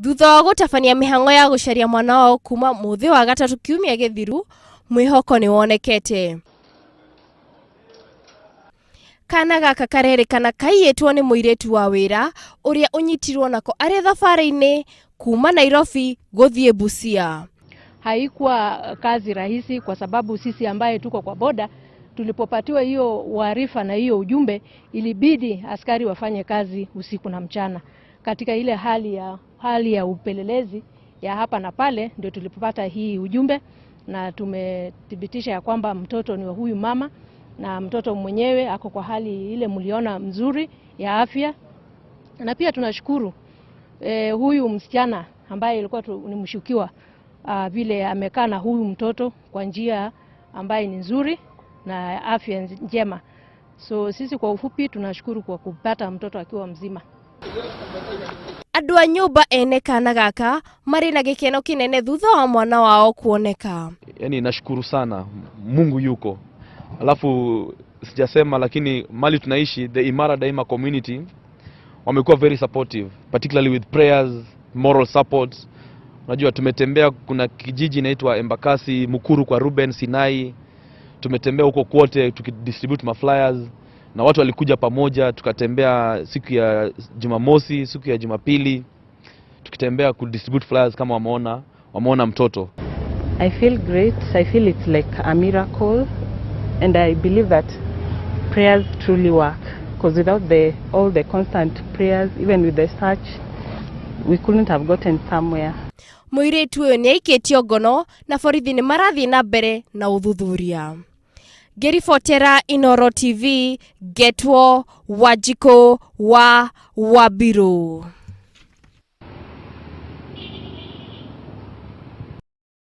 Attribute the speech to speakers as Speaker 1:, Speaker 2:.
Speaker 1: Thutha wa gutabania mihango ya gucaria mwana wao kuma muthi wa gatatu kiumia githiru, mwihoko ni wonekete. Kana gaka karerikana kaiyetwo ni muiretu wa wira uria unyitirwo nako ari thabari-ini kuma Nairobi guthie Busia.
Speaker 2: Haikuwa kazi rahisi kwa sababu sisi ambaye tuko kwa boda tulipopatiwa hiyo uarifa na hiyo ujumbe, ilibidi askari wafanye kazi usiku na mchana. Katika ile hali ya upelelezi ya hapa na pale ndio tulipopata hii ujumbe, na tumethibitisha ya kwamba mtoto ni wa huyu mama na mtoto mwenyewe ako kwa hali ile mliona mzuri ya afya. Na pia tunashukuru huyu msichana ambaye ilikuwa ni mshukiwa vile amekaa na huyu mtoto kwa njia ambaye ni nzuri na afya njema. So sisi kwa ufupi tunashukuru kwa kupata mtoto akiwa mzima.
Speaker 1: Andu a nyumba ene kana gaka mari na gikeno kinene thutha wa mwana wao kuoneka.
Speaker 3: Yani nashukuru sana, Mungu yuko. Alafu sijasema lakini mali tunaishi, the Imara Daima community wamekuwa very supportive, particularly with prayers, moral support. Unajua tumetembea, kuna kijiji inaitwa Embakasi, Mukuru kwa Ruben, Sinai. Tumetembea huko kote tukidistribute maflyers na watu walikuja pamoja, tukatembea siku ya Jumamosi, siku ya Jumapili tukitembea kudistribute flyers kama wameona mtoto.
Speaker 4: I feel great. I feel it's like a miracle, and I believe that prayers truly work, because without all the constant prayers, even with the search, we couldn't have gotten somewhere.
Speaker 1: Muiretu uyu ni aikitio ngono na borithi ni marathie na mbere na uthuthuria. Gerifotera Inoro TV, Getwo Wajiko wa Wabiru.